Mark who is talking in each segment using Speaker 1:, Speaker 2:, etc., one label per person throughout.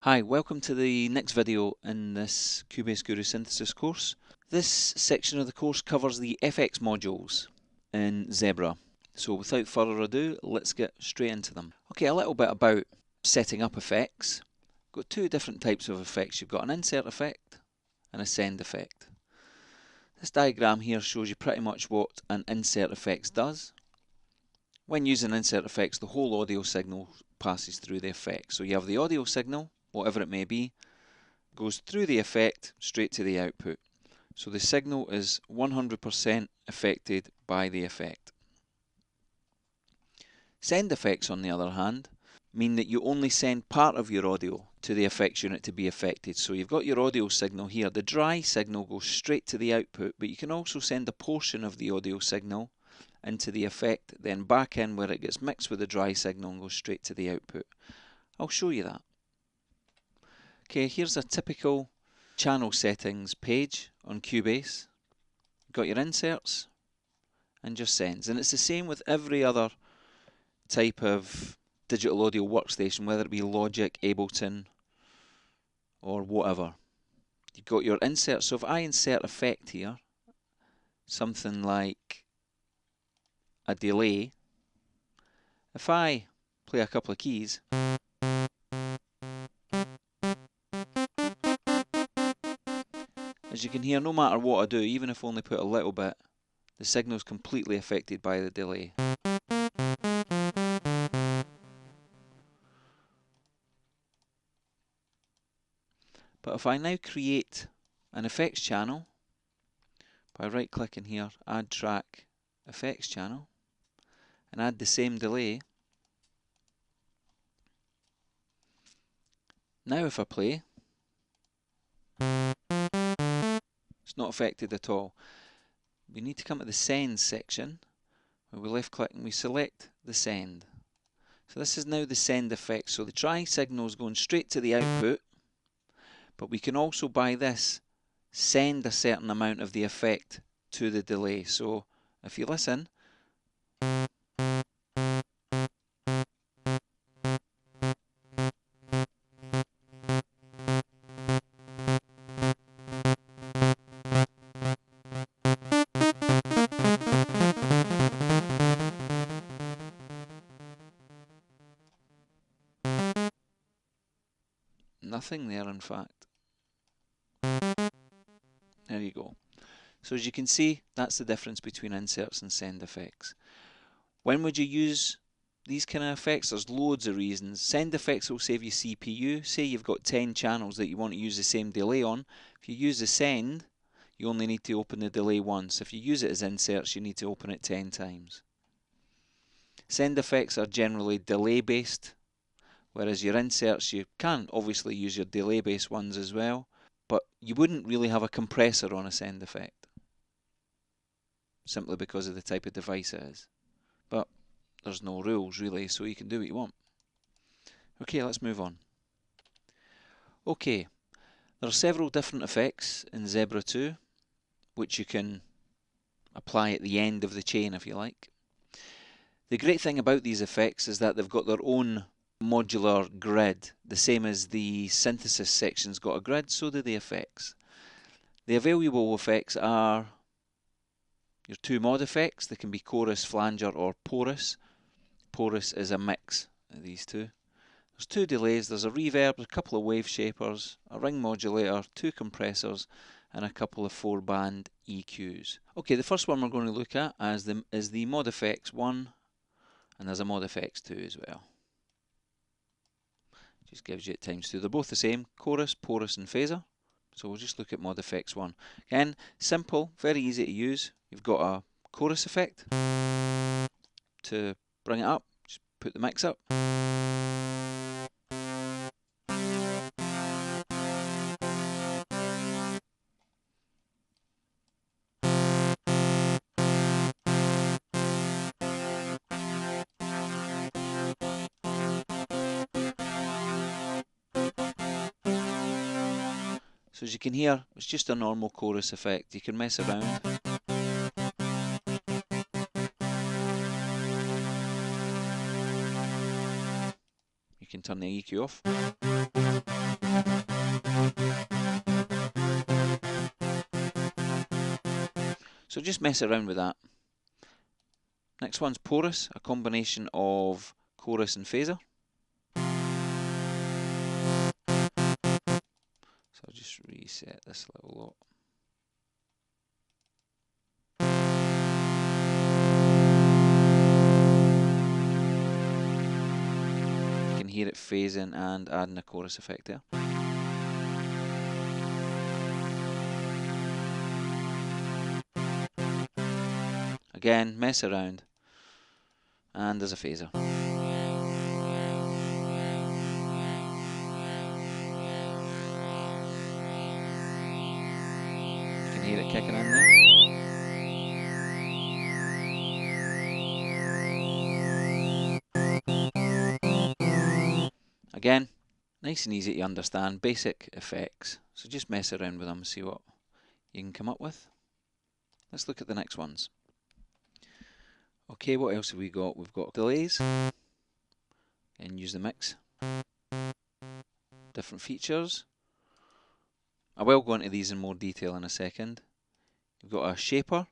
Speaker 1: Hi, welcome to the next video in this Cubase Guru Synthesis course. This section of the course covers the FX modules in Zebra. So without further ado, let's get straight into them. Okay, a little bit about setting up effects. Got two different types of effects. You've got an insert effect and a send effect. This diagram here shows you pretty much what an insert effect does. When using insert effects, the whole audio signal passes through the effect. So you have the audio signal, whatever it may be, goes through the effect straight to the output. So the signal is 100% affected by the effect. Send effects, on the other hand, mean that you only send part of your audio to the effects unit to be affected. So you've got your audio signal here. The dry signal goes straight to the output, but you can also send a portion of the audio signal into the effect, then back in where it gets mixed with the dry signal and goes straight to the output. I'll show you that. Okay, here's a typical channel settings page on Cubase. You've got your inserts and your sends, and it's the same with every other type of digital audio workstation, whether it be Logic, Ableton, or whatever. You've got your inserts. So if I insert effect here, something like a delay, if I play a couple of keys, as you can hear, no matter what I do, even if I only put a little bit, the signal is completely affected by the delay. But if I now create an effects channel by right clicking here, add track effects channel, and add the same delay, now if I play, it's not affected at all. We need to come to the send section where we left click and we select the send. So this is now the send effect. So the dry signal is going straight to the output, but we can also by this send a certain amount of the effect to the delay. So if you listen, nothing there in fact. There you go. So as you can see, that's the difference between inserts and send effects. When would you use these kind of effects? There's loads of reasons. Send effects will save you CPU. Say you've got 10 channels that you want to use the same delay on. If you use the send, you only need to open the delay once. If you use it as inserts, you need to open it 10 times. Send effects are generally delay based, whereas your inserts, you can obviously use your delay based ones as well, but you wouldn't really have a compressor on a send effect, simply because of the type of device it is. But there's no rules really, so you can do what you want. Okay, let's move on. Okay, there are several different effects in Zebra 2 which you can apply at the end of the chain if you like. The great thing about these effects is that they've got their own modular grid, the same as the synthesis section's got a grid, so do the effects. The available effects are your two mod effects. They can be chorus, flanger, or porous. Porous is a mix of these two. There's two delays. There's a reverb, a couple of wave shapers, a ring modulator, two compressors, and a couple of 4-band EQs. Okay, the first one we're going to look at is the mod effects 1, and there's a mod effects 2 as well. Just gives you it times 2. They're both the same, chorus, porous, and phaser. So we'll just look at mod effects 1. Again, simple, very easy to use. You've got a chorus effect. To bring it up, just put the mix up. So as you can hear, it's just a normal chorus effect. You can mess around. You can turn the EQ off. So just mess around with that. Next one's porous, a combination of chorus and phaser. So I'll just reset this little lot. You can hear it phasing and adding a chorus effect there. Again, mess around, and there's a phaser. You can hear it kicking in there. Again, nice and easy to understand, basic effects. So just mess around with them and see what you can come up with. Let's look at the next ones. Okay, what else have we got? We've got delays, and use the mix. Different features. I will go into these in more detail in a second. We've got a shaper,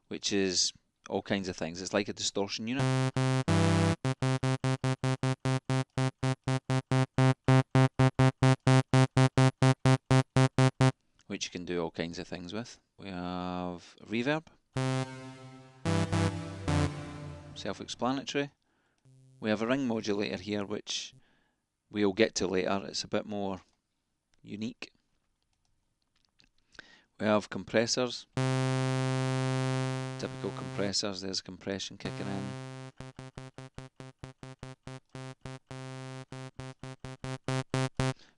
Speaker 1: which is all kinds of things. It's like a distortion unit. Which you can do all kinds of things with. We have reverb. Self-explanatory. We have a ring modulator here, which we'll get to later. It's a bit more unique. We have compressors. Typical compressors. There's compression kicking in.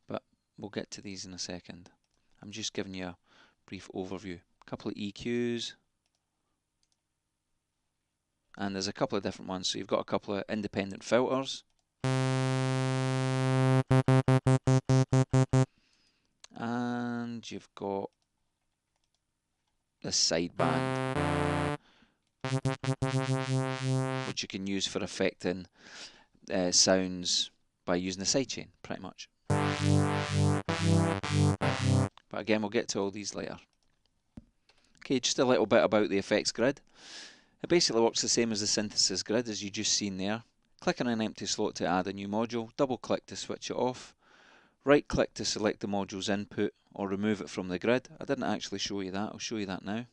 Speaker 1: But we'll get to these in a second. I'm just giving you a brief overview. A couple of EQs. And there's a couple of different ones. So you've got a couple of independent filters. And you've got the sideband, which you can use for affecting sounds by using the sidechain, pretty much. But again, we'll get to all these later. Okay, just a little bit about the effects grid. It basically works the same as the synthesis grid, as you just seen there. Click on an empty slot to add a new module, double click to switch it off, right click to select the module's input or remove it from the grid. I didn't actually show you that, I'll show you that now.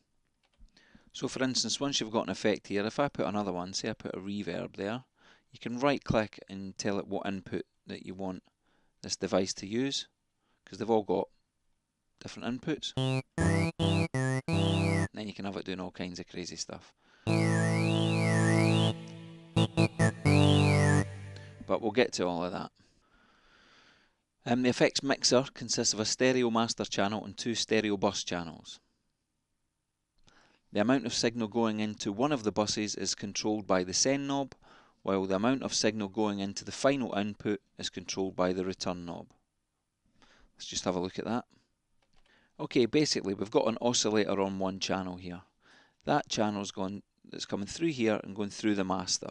Speaker 1: So for instance, once you've got an effect here, if I put another one, say I put a reverb there, you can right click and tell it what input that you want this device to use, because they've all got different inputs. And then you can have it doing all kinds of crazy stuff. But we'll get to all of that. The effects mixer consists of a stereo master channel and two stereo bus channels. The amount of signal going into one of the buses is controlled by the send knob, while the amount of signal going into the final input is controlled by the return knob. Let's just have a look at that. Okay, basically we've got an oscillator on one channel here. That channel's that's coming through here and going through the master.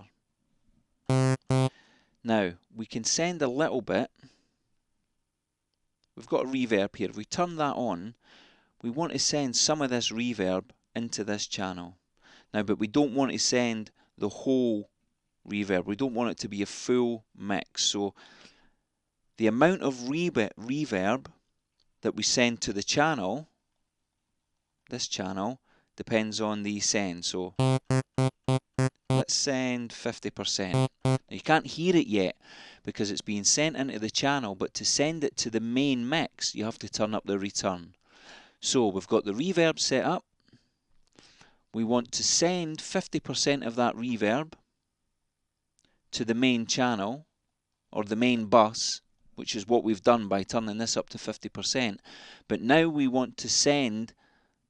Speaker 1: Now, we can send a little bit. We've got a reverb here. If we turn that on, we want to send some of this reverb into this channel. Now, but we don't want to send the whole reverb. We don't want it to be a full mix. So the amount of reverb that we send to the channel, this channel, depends on the send. So let's send 50%. Now, you can't hear it yet because it's being sent into the channel, but to send it to the main mix, you have to turn up the return. So we've got the reverb set up. We want to send 50% of that reverb to the main channel, or the main bus, which is what we've done by turning this up to 50%. But now we want to send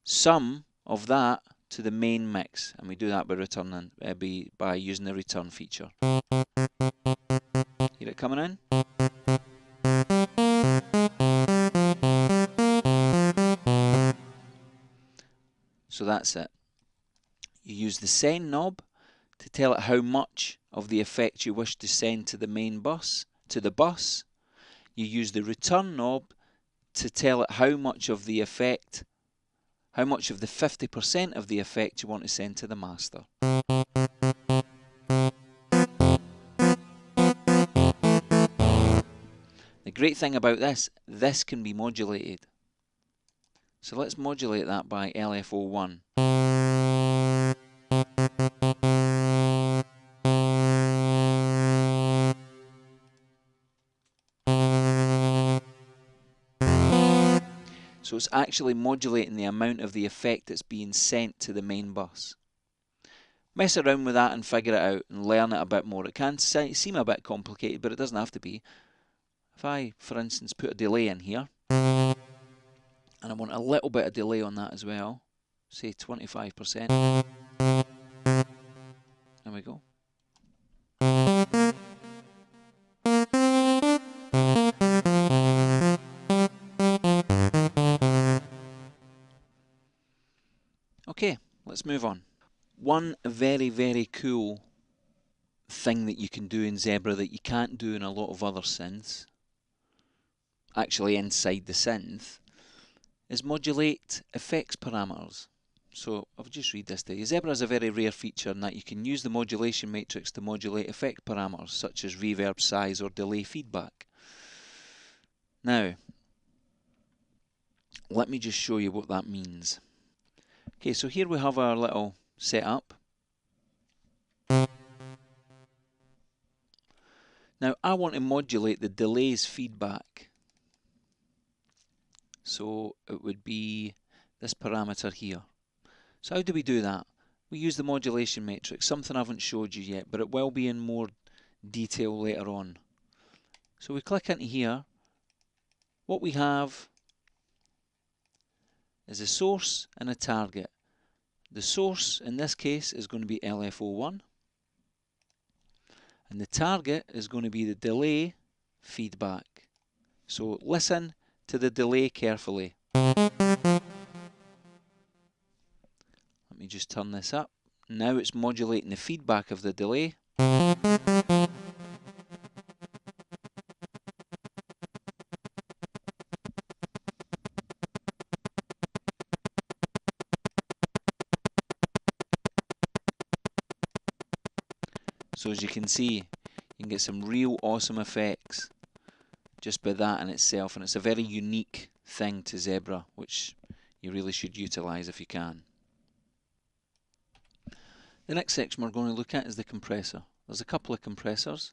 Speaker 1: some of that to the main mix, and we do that by returning, by using the return feature. Hear it coming in? So that's it. You use the send knob to tell it how much of the effect you wish to send to the main bus, to the bus. You use the return knob to tell it how much of the effect, how much of the 50% of the effect you want to send to the master. The great thing about this can be modulated. So let's modulate that by LFO1. So it's actually modulating the amount of the effect that's being sent to the main bus. Mess around with that and figure it out and learn it a bit more. It can seem a bit complicated, but it doesn't have to be. If I, for instance, put a delay in here, and I want a little bit of delay on that as well, say 25%. There we go. Okay, let's move on. One very, very cool thing that you can do in Zebra that you can't do in a lot of other synths, actually inside the synth, is modulate effects parameters. So I'll just read this to you. Zebra is a very rare feature in that you can use the modulation matrix to modulate effect parameters such as reverb, size or delay feedback. Now, let me just show you what that means. Okay, so here we have our little setup. Now I want to modulate the delays feedback. So it would be this parameter here. So how do we do that? We use the modulation matrix, something I haven't showed you yet, but it will be in more detail later on. So we click into here. What we have is a source and a target. The source in this case is going to be LFO1. And the target is going to be the delay feedback. So listen to the delay carefully. Let me just turn this up. Now it's modulating the feedback of the delay. So as you can see, you can get some real awesome effects just by that in itself, and it's a very unique thing to Zebra, which you really should utilize if you can. The next section we're going to look at is the compressor. There's a couple of compressors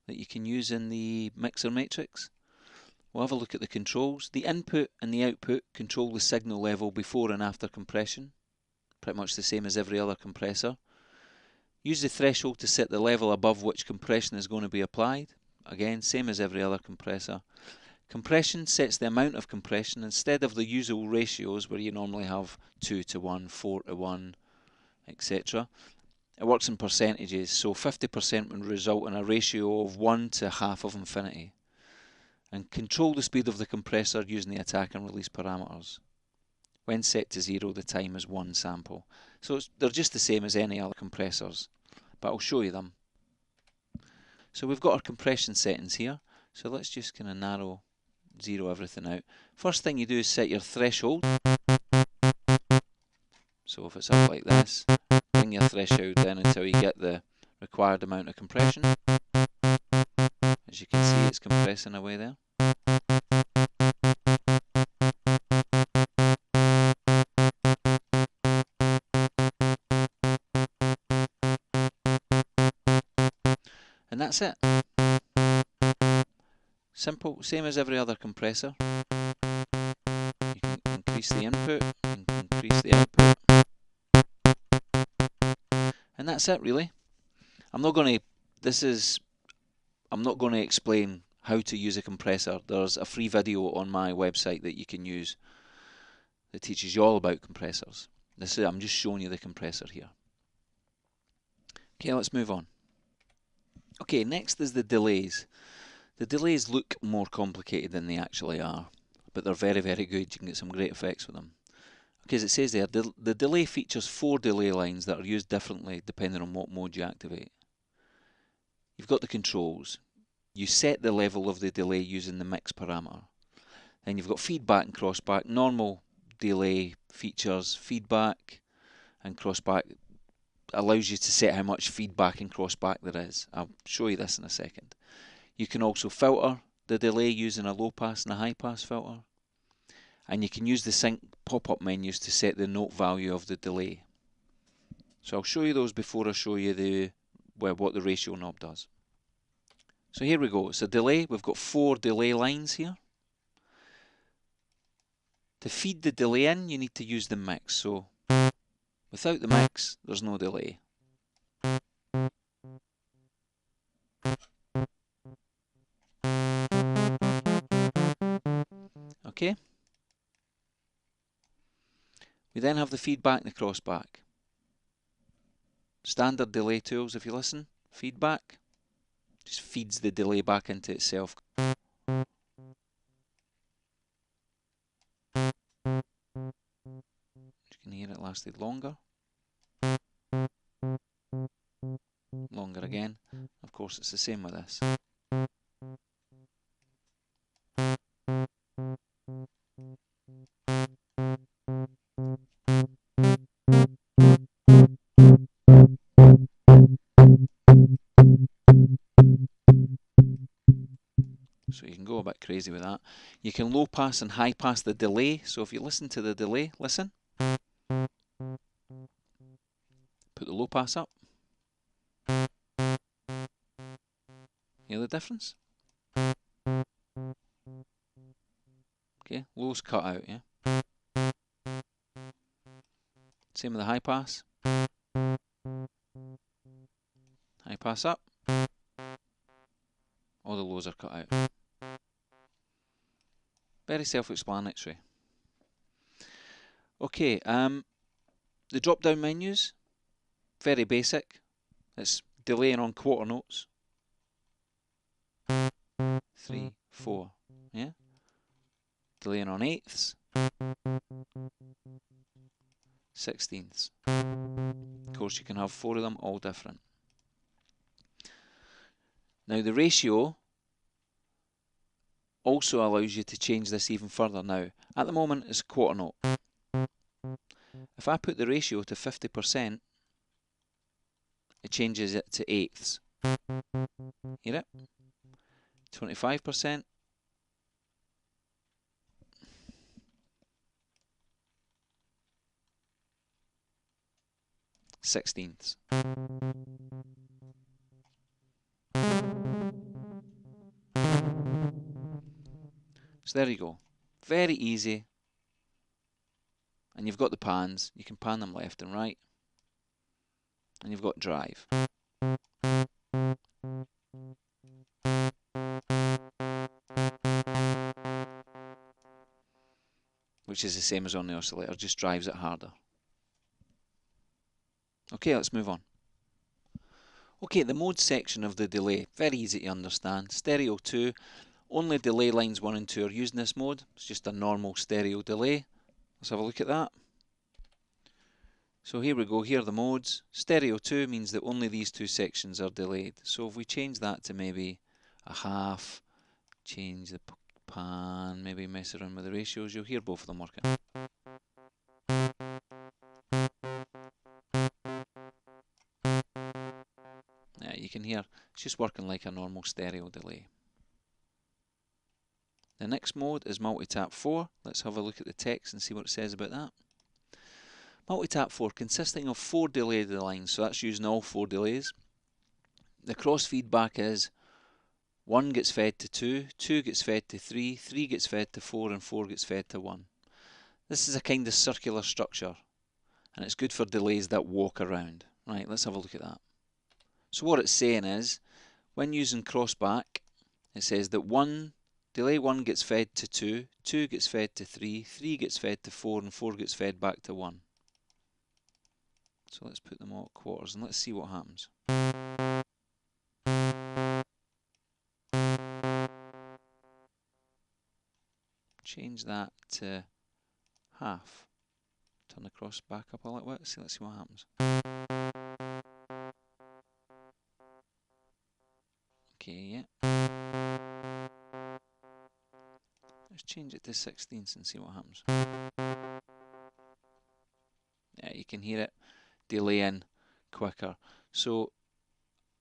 Speaker 1: that you can use in the mixer matrix. We'll have a look at the controls. The input and the output control the signal level before and after compression, pretty much the same as every other compressor. Use the threshold to set the level above which compression is going to be applied. Again, same as every other compressor. Compression sets the amount of compression instead of the usual ratios where you normally have 2:1, 4:1, etc. It works in percentages, so 50% would result in a ratio of 1 to half of infinity. And control the speed of the compressor using the attack and release parameters. When set to 0, the time is 1 sample. So they're just the same as any other compressors, but I'll show you them. So we've got our compression settings here. So let's just kind of narrow, zero everything out. First thing you do is set your threshold. So if it's up like this, bring your threshold down until you get the required amount of compression. As you can see, it's compressing away there. And that's it. Simple, same as every other compressor. You can increase the input, and increase the output. And that's it really. I'm not going to explain how to use a compressor. There's a free video on my website that you can use that teaches you all about compressors. I'm just showing you the compressor here. Okay, let's move on. Okay, next is the delays. The delays look more complicated than they actually are, but they're very, very good. You can get some great effects with them. Okay, as it says there, the delay features 4 delay lines that are used differently depending on what mode you activate. You've got the controls. You set the level of the delay using the mix parameter. Then you've got feedback and crossback. Normal delay features feedback and crossback. Allows you to set how much feedback and crossback there is. I'll show you this in a second. You can also filter the delay using a low pass and a high pass filter. And you can use the sync pop-up menus to set the note value of the delay. So I'll show you those before I show you what the ratio knob does. So here we go. It's a delay. We've got 4 delay lines here. To feed the delay in, you need to use the mix. So without the mix, there's no delay. Okay. We then have the feedback and the crossback. Standard delay tools, if you listen, feedback, just feeds the delay back into itself. You can hear it lasted longer. Longer again. Of course, it's the same with this. So you can go a bit crazy with that. You can low pass and high pass the delay. So if you listen to the delay, listen. Put the low pass up. Hear the difference? Okay, low's cut out, yeah? Same with the high pass. High pass up. All the lows are cut out. Very self-explanatory. Okay, the drop-down menus, very basic. It's delaying on quarter notes. 3, 4, yeah? Delaying on eighths. 16ths. Of course, you can have 4 of them, all different. Now, the ratio also allows you to change this even further. Now, at the moment, it's quarter note. If I put the ratio to 50%, it changes it to eighths. Hear it? 25%. 16ths. So there you go. Very easy. And you've got the pans. You can pan them left and right. And you've got drive. Which is the same as on the oscillator, just drives it harder. Okay, let's move on. Okay, the mode section of the delay, very easy to understand. Stereo 2, only delay lines 1 and 2 are used in this mode. It's just a normal stereo delay. Let's have a look at that. So here we go, here are the modes. Stereo 2 means that only these 2 sections are delayed. So if we change that to maybe a half, change the pan, maybe mess around with the ratios, you'll hear both of them working. Yeah, you can hear it's just working like a normal stereo delay. The next mode is multi-tap 4. Let's have a look at the text and see what it says about that. Multi-tap 4 consisting of 4 delayed lines, so that's using all 4 delays. The cross feedback is 1 gets fed to 2, 2 gets fed to 3, 3 gets fed to 4 and 4 gets fed to 1. This is a kind of circular structure and it's good for delays that walk around. Right, let's have a look at that. So what it's saying is, when using crossback, it says that delay 1 gets fed to 2, 2 gets fed to 3, 3 gets fed to 4 and 4 gets fed back to 1. So let's put them all at quarters and let's see what happens. Change that to half. Turn the cross back up a little bit. Let's see what happens. Okay, yeah. Let's change it to 16ths and see what happens. you can hear it delaying quicker. So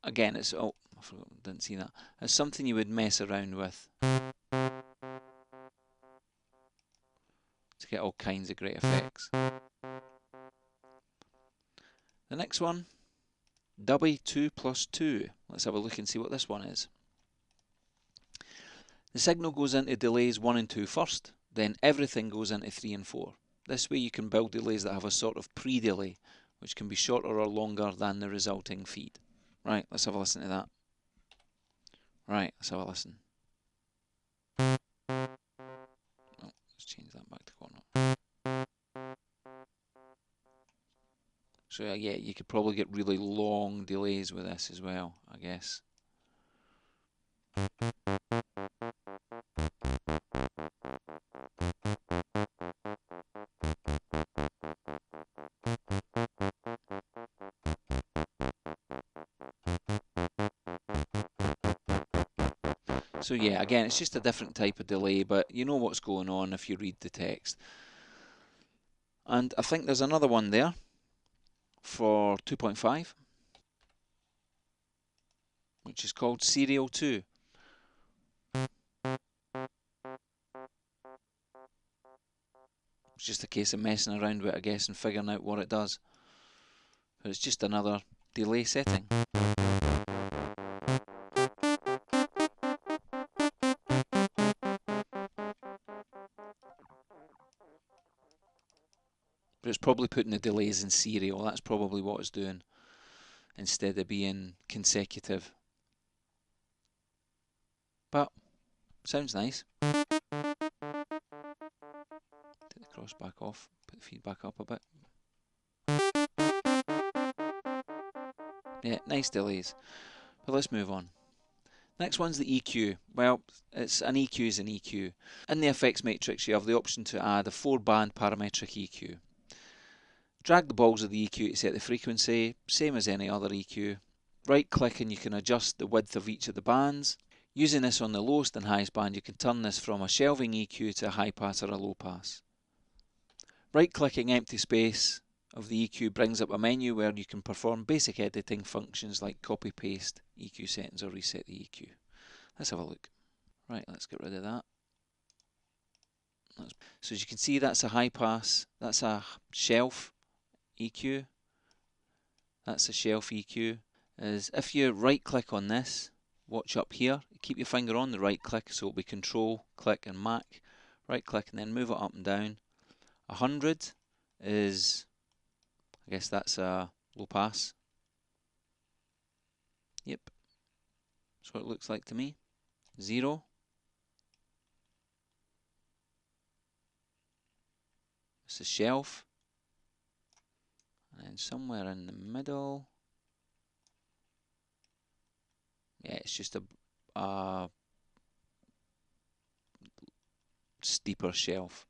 Speaker 1: again, it's, oh, I forgot, didn't see that. It's something you would mess around with to get all kinds of great effects. The next one, W2+2. Let's have a look and see what this one is. The signal goes into delays 1 and 2 first, then everything goes into 3 and 4. This way you can build delays that have a sort of pre-delay, which can be shorter or longer than the resulting feed. Right, let's have a listen to that. Right, let's have a listen. Oh, let's change that back to corner. So yeah, you could probably get really long delays with this as well, I guess. So yeah, again, it's just a different type of delay, but you know what's going on if you read the text. And I think there's another one there for 2.5, which is called Serial 2. It's just a case of messing around with it, I guess, and figuring out what it does. But it's just another delay setting. But it's probably putting the delays in serial. That's probably what it's doing, instead of being consecutive. But sounds nice. Take the cross back off, put the feedback up a bit. Yeah, nice delays. But let's move on. Next one's the EQ. Well, it's an EQ is an EQ. In the effects matrix, you have the option to add a 4-band parametric EQ. Drag the balls of the EQ to set the frequency, same as any other EQ. Right click and you can adjust the width of each of the bands. Using this on the lowest and highest band, you can turn this from a shelving EQ to a high pass or a low pass. Right clicking empty space of the EQ brings up a menu where you can perform basic editing functions like copy paste EQ settings or reset the EQ. Let's have a look. Right, let's get rid of that. So as you can see, that's a high pass, that's a shelf EQ, that's a shelf EQ. If you right click on this, watch up here, keep your finger on the right click, so it'll be Control, click and Mac, right click and then move it up and down. 100 is, I guess that's a low pass. Yep, that's what it looks like to me. 0. It's a shelf. And somewhere in the middle, yeah, it's just a steeper shelf.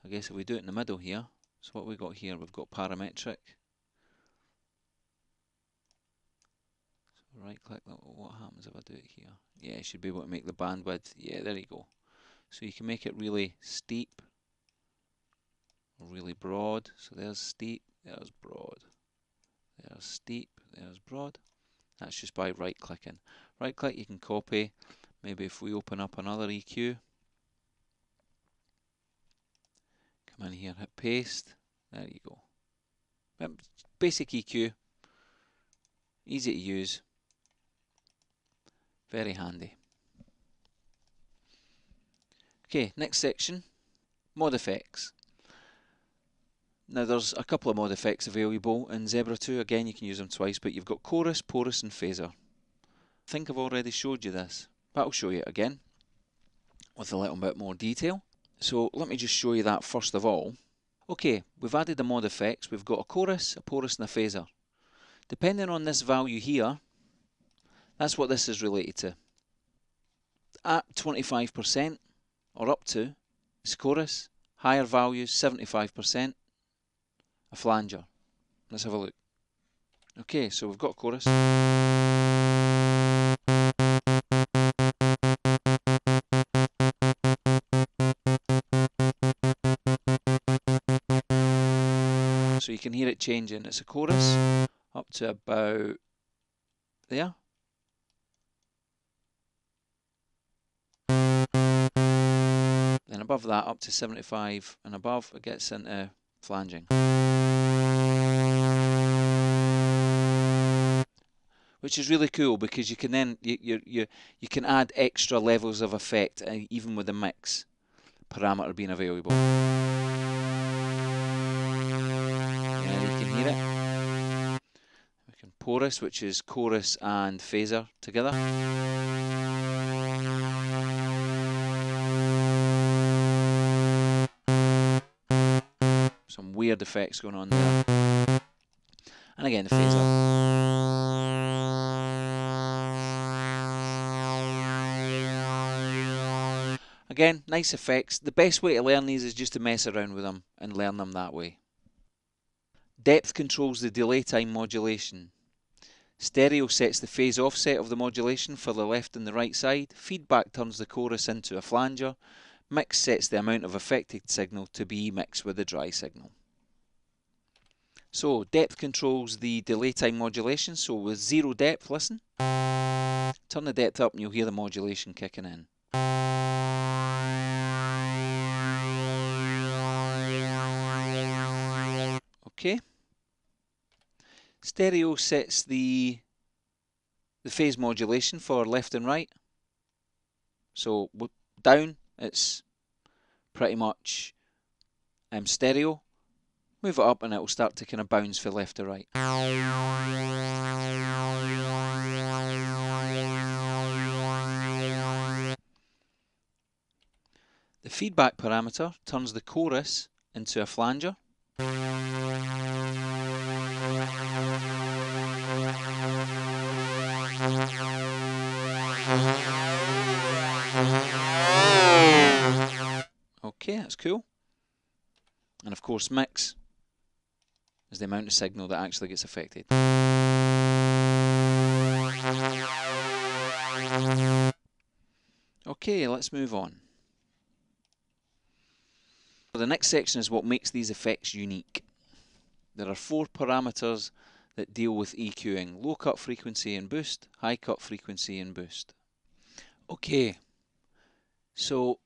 Speaker 1: I guess if we do it in the middle here, so what we got here, we've got parametric. So right click, what happens if I do it here? Yeah, you should be able to make the bandwidth. Yeah, there you go. So you can make it really steep or really broad. So there's steep, there's broad. There's steep, there's broad. That's just by right clicking. Right click, you can copy. Maybe if we open up another EQ, come in here, hit paste. There you go. Basic EQ, easy to use, very handy. Okay, next section, mod effects. Now there's a couple of mod effects available in Zebra 2. Again, you can use them twice, but you've got chorus, porous and phaser. I think I've already showed you this, but I'll show you it again with a little bit more detail. So let me just show you that first of all. Okay, we've added the mod effects. We've got a chorus, a porous and a phaser. Depending on this value here, that's what this is related to. At 25% or up to is chorus, higher values 75%, a flanger. Let's have a look. Okay, so we've got chorus. So you can hear it changing. It's a chorus up to about there. Then above that, up to 75 and above, it gets into flanging. Which is really cool because you can then you can add extra levels of effect even with the mix parameter being available. Yeah, you can hear it. We can porous, which is chorus and phaser together. Some weird effects going on there. And again, the phaser. Again, nice effects. The best way to learn these is just to mess around with them and learn them that way. Depth controls the delay time modulation. Stereo sets the phase offset of the modulation for the left and the right side. Feedback turns the chorus into a flanger. Mix sets the amount of affected signal to be mixed with the dry signal. So depth controls the delay time modulation. So with zero depth, listen. Turn the depth up and you'll hear the modulation kicking in. Okay. Stereo sets the phase modulation for left and right. So down, it's pretty much stereo. Move it up and it will start to kind of bounce for left to right. The feedback parameter turns the chorus into a flanger. Okay, that's cool. And of course, mix is the amount of signal that actually gets affected. Okay, let's move on. The next section is what makes these effects unique. There are 4 parameters that deal with EQing: low cut frequency and boost, high cut frequency and boost. Okay, so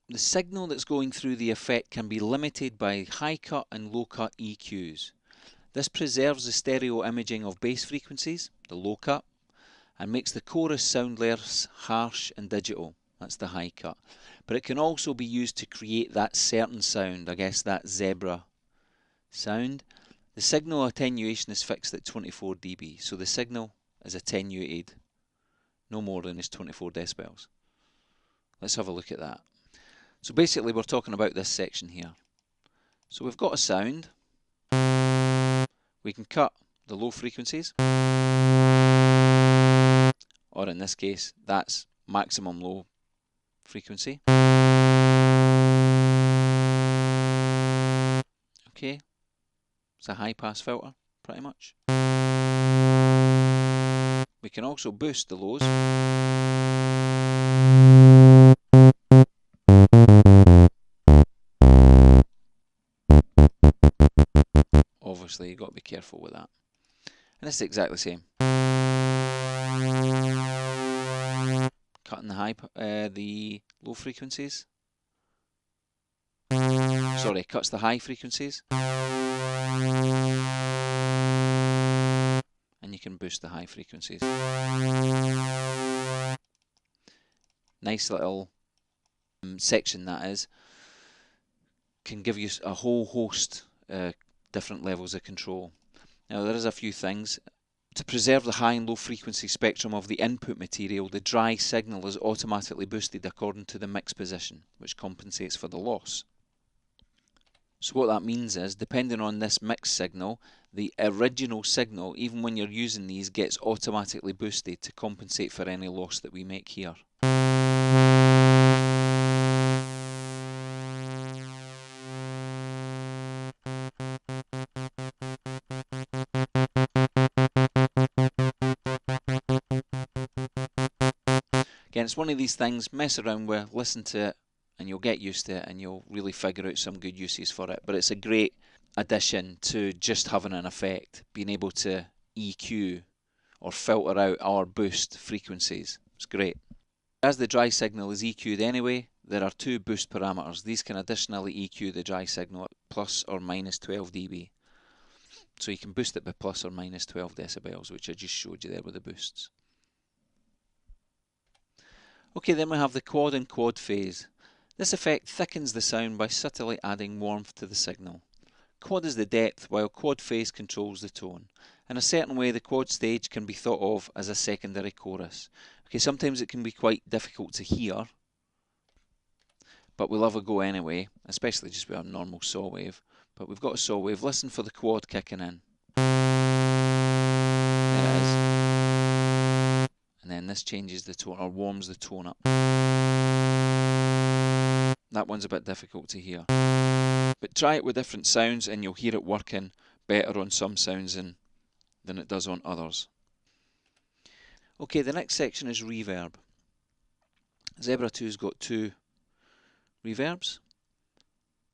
Speaker 1: the signal that's going through the effect can be limited by high cut and low cut EQs. This preserves the stereo imaging of bass frequencies, the low cut, and makes the chorus sound less harsh and digital. That's the high cut. But it can also be used to create that certain sound, I guess that zebra sound. The signal attenuation is fixed at 24 dB, so the signal is attenuated no more than is 24 decibels. Let's have a look at that. So basically we're talking about this section here. So we've got a sound. We can cut the low frequencies, or in this case, that's maximum low frequency. Okay, it's a high pass filter, pretty much. We can also boost the lows. Obviously, you've got to be careful with that. And this is exactly the same. Cutting the low frequencies. Sorry, cuts the high frequencies. And you can boost the high frequencies. Nice little section that is. Can give you a whole host different levels of control. Now there is a few things. To preserve the high and low frequency spectrum of the input material, the dry signal is automatically boosted according to the mix position, which compensates for the loss. So what that means is, depending on this mix signal, the original signal, even when you're using these, gets automatically boosted to compensate for any loss that we make here. Again, it's one of these things, mess around with, listen to it, and you'll get used to it and you'll really figure out some good uses for it. But it's a great addition to just having an effect, being able to EQ or filter out or boost frequencies. It's great. As the dry signal is EQ'd anyway, there are two boost parameters. These can additionally EQ the dry signal at plus or minus 12 dB. So you can boost it by plus or minus 12 decibels, which I just showed you there with the boosts. Okay, then we have the quad and quad phase. This effect thickens the sound by subtly adding warmth to the signal. Quad is the depth, while quad phase controls the tone. In a certain way, the quad stage can be thought of as a secondary chorus. Okay, sometimes it can be quite difficult to hear, but we'll have a go anyway, especially just with our normal saw wave. But we've got a saw wave. Listen for the quad kicking in. There it is. And then this changes the tone, or warms the tone up. That one's a bit difficult to hear. But try it with different sounds and you'll hear it working better on some sounds than it does on others. Okay, the next section is reverb. Zebra 2's got two reverbs.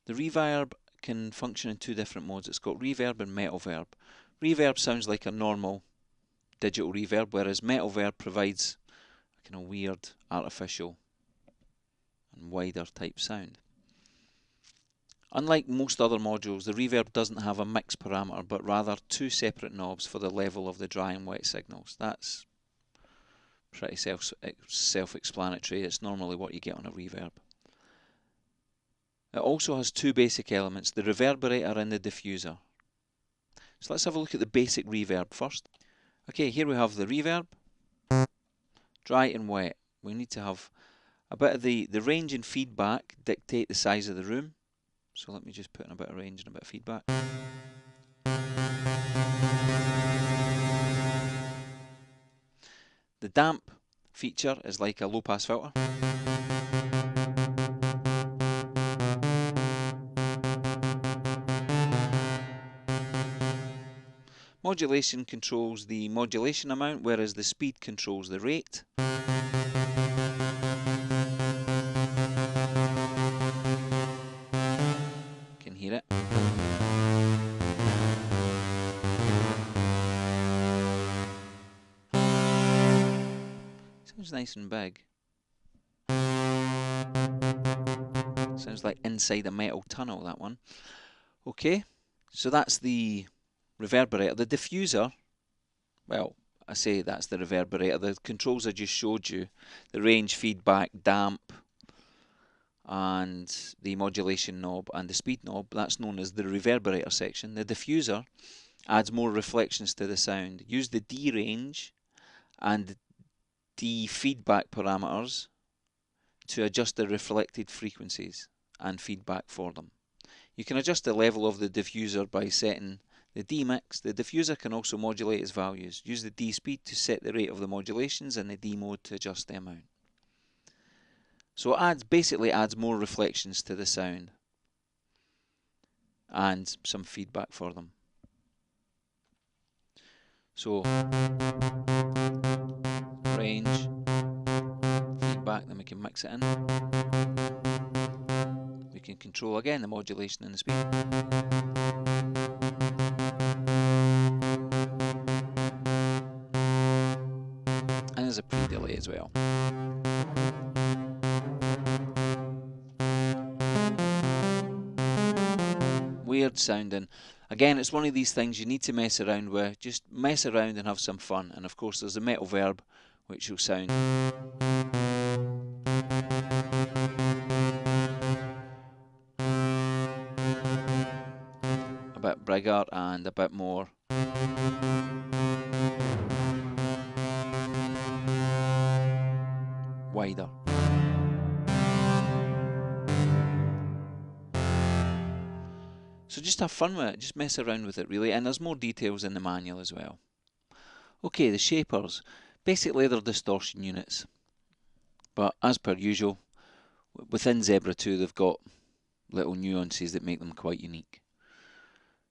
Speaker 1: The reverb can function in two different modes. It's got reverb and metal verb. Reverb sounds like a normal digital reverb, whereas metal verb provides a kind of weird, artificial and wider type sound. Unlike most other modules, the reverb doesn't have a mix parameter, but rather two separate knobs for the level of the dry and wet signals. That's pretty self-explanatory. It's normally what you get on a reverb. It also has two basic elements, the reverberator and the diffuser. So let's have a look at the basic reverb first. Okay, here we have the reverb, dry and wet. We need to have a bit of the range and feedback dictate the size of the room. So let me just put in a bit of range and a bit of feedback. The damp feature is like a low pass filter. Modulation controls the modulation amount, whereas the speed controls the rate. Can hear it. Sounds nice and big. Sounds like inside a metal tunnel, that one. Okay, so that's the reverberator. The diffuser, well, I say that's the reverberator. The controls I just showed you, the range, feedback, damp, and the modulation knob and the speed knob, that's known as the reverberator section. The diffuser adds more reflections to the sound. Use the D range and D feedback parameters to adjust the reflected frequencies and feedback for them. You can adjust the level of the diffuser by setting the D mix. The diffuser can also modulate its values. Use the D speed to set the rate of the modulations and the D mode to adjust the amount. So it basically adds more reflections to the sound and some feedback for them. So range, feedback, then we can mix it in. We can control again the modulation and the speed. And there's a pre-delay as well. Weird sounding. Again, it's one of these things you need to mess around with. Just mess around and have some fun. And of course there's the metal verb, which will sound a bit bigger and a bit more wider. So just have fun with it, just mess around with it really, and there's more details in the manual as well. Okay, the shapers. Basically they're distortion units, but as per usual, within Zebra 2 they've got little nuances that make them quite unique.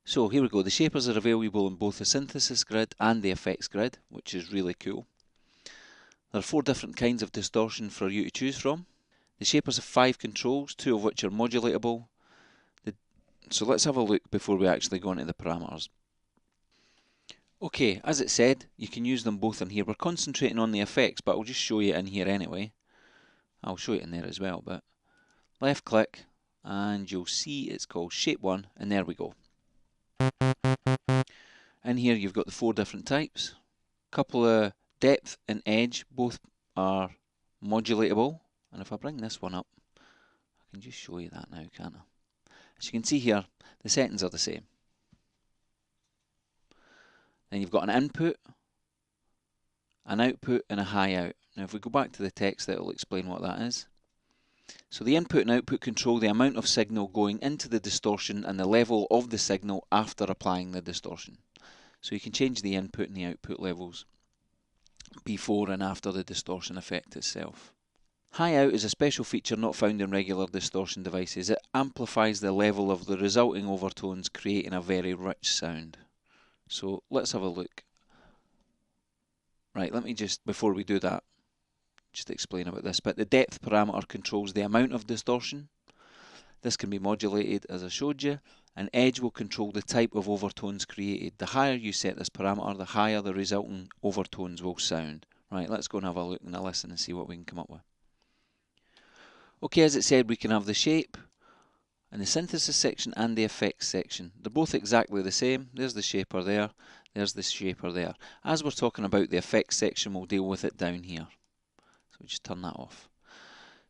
Speaker 1: So here we go, the shapers are available in both the synthesis grid and the effects grid, which is really cool. There are 4 different kinds of distortion for you to choose from. The shapers have 5 controls, 2 of which are modulatable. So let's have a look before we actually go into the parameters. Okay, as it said, you can use them both in here. We're concentrating on the effects, but I'll just show you in here anyway. I'll show it in there as well, but left click and you'll see it's called Shape 1, and there we go. In here you've got the 4 different types. Couple of depth and edge, both are modulatable. And if I bring this one up, I can just show you that now, can't I? As you can see here, the settings are the same. Then you've got an input, an output and a high out. Now if we go back to the text, that will explain what that is. So the input and output control the amount of signal going into the distortion and the level of the signal after applying the distortion. So you can change the input and the output levels before and after the distortion effect itself. High out is a special feature not found in regular distortion devices. It amplifies the level of the resulting overtones, creating a very rich sound. So let's have a look. Right, let me just, before we do that, just explain about this. But the depth parameter controls the amount of distortion. This can be modulated as I showed you, and edge will control the type of overtones created. The higher you set this parameter, the higher the resulting overtones will sound. Right, let's go and have a look and a listen and see what we can come up with. Okay, as it said, we can have the shape and the synthesis section and the effects section. They're both exactly the same. There's the shaper there, there's the shaper there. As we're talking about the effects section, we'll deal with it down here. So we just turn that off.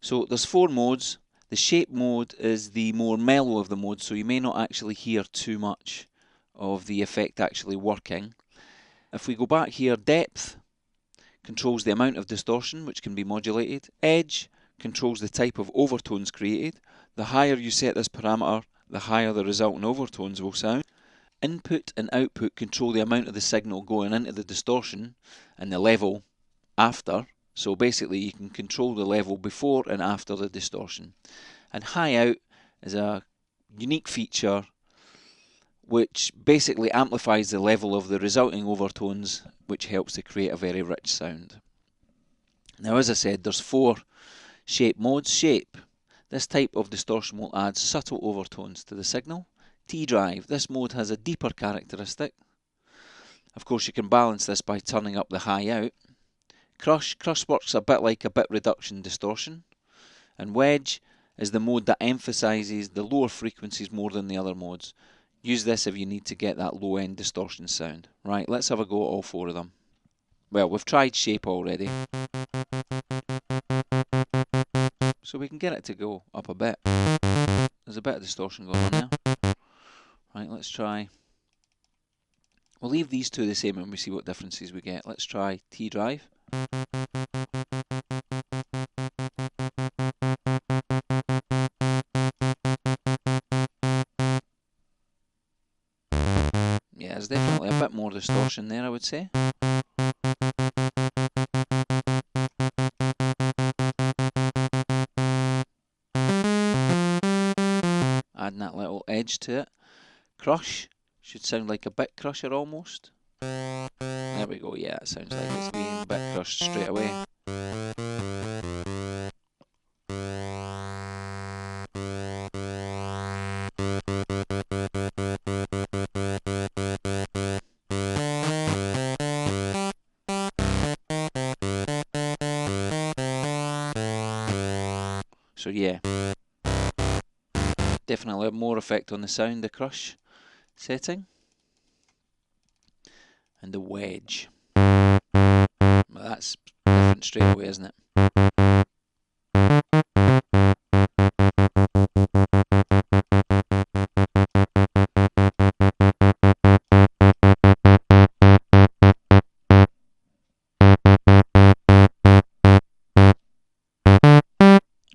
Speaker 1: So there's 4 modes. The shape mode is the more mellow of the modes, so you may not actually hear too much of the effect actually working. If we go back here, depth controls the amount of distortion, which can be modulated. Edge controls the type of overtones created. The higher you set this parameter, the higher the resulting overtones will sound. Input and output control the amount of the signal going into the distortion and the level after. So basically you can control the level before and after the distortion. And high out is a unique feature which basically amplifies the level of the resulting overtones, which helps to create a very rich sound. Now, as I said, there's 4 shape modes. Shape. This type of distortion will add subtle overtones to the signal. T-drive. This mode has a deeper characteristic. Of course, you can balance this by turning up the high out. Crush. Crush works a bit like a bit reduction distortion. And wedge is the mode that emphasises the lower frequencies more than the other modes. Use this if you need to get that low end distortion sound. Right, let's have a go at all 4 of them. Well, we've tried shape already, so we can get it to go up a bit. There's a bit of distortion going on there. Right, let's try. We'll leave these 2 the same and we see what differences we get. Let's try T-drive. Yeah, there's definitely a bit more distortion there, I would say. Adding that little edge to it. Crush should sound like a bit crusher almost. There we go, yeah, it sounds like it's being bit crushed straight away. So yeah, definitely more effect on the sound, the crush setting. And the wedge. Well, that's different straight away, isn't it?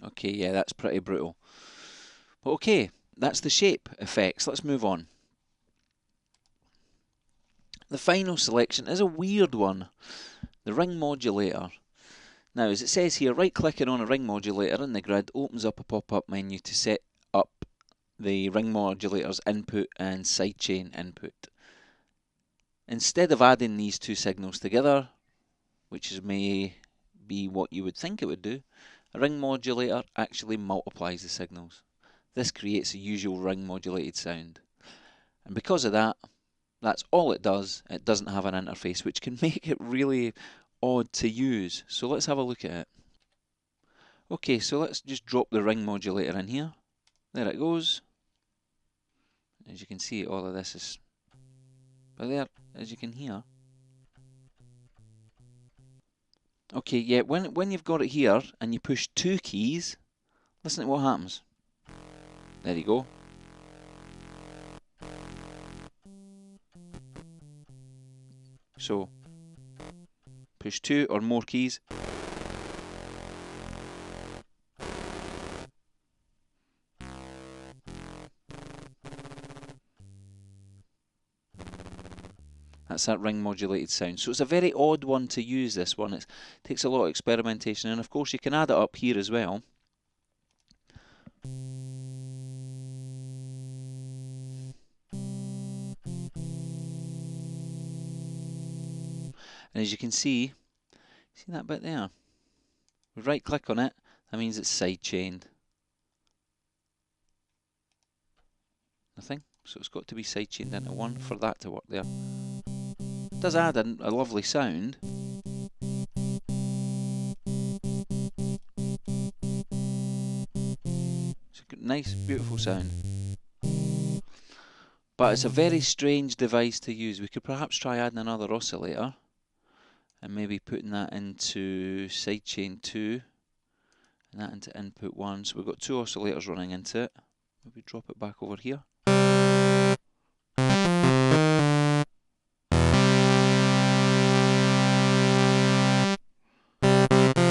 Speaker 1: Okay, yeah, that's pretty brutal. But okay, that's the shape effects. Let's move on. The final selection is a weird one. The ring modulator. Now, as it says here, right-clicking on a ring modulator in the grid opens up a pop-up menu to set up the ring modulator's input and sidechain input. Instead of adding these 2 signals together, which may be what you would think it would do, A ring modulator actually multiplies the signals. This creates the usual ring modulated sound. And because of that, that's all it does. It doesn't have an interface, which can make it really odd to use. So let's have a look at it. Okay, so let's just drop the ring modulator in here. There it goes. As you can see, all of this is there, as you can hear. Okay, yeah, when you've got it here and you push 2 keys, listen to what happens. There you go. So, push 2 or more keys. That's that ring modulated sound. So it's a very odd one to use, this one. It takes a lot of experimentation, and of course you can add it up here as well. And as you can see that bit there? We right click on it, that means it's side chained. Nothing, so it's got to be side chained into one for that to work there. It does add a lovely sound. It's a nice, beautiful sound. But it's a very strange device to use. We could perhaps try adding another oscillator and maybe putting that into sidechain 2 and that into input 1. So we've got 2 oscillators running into it. Maybe drop it back over here.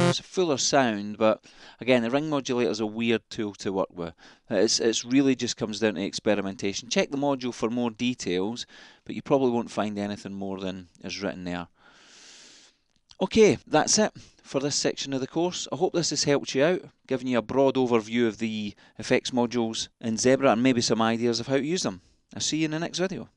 Speaker 1: It's a fuller sound, but again, the ring modulator is a weird tool to work with. It's really just comes down to experimentation. Check the module for more details, but you probably won't find anything more than is written there. Okay, that's it for this section of the course. I hope this has helped you out, giving you a broad overview of the effects modules in Zebra and maybe some ideas of how to use them. I'll see you in the next video.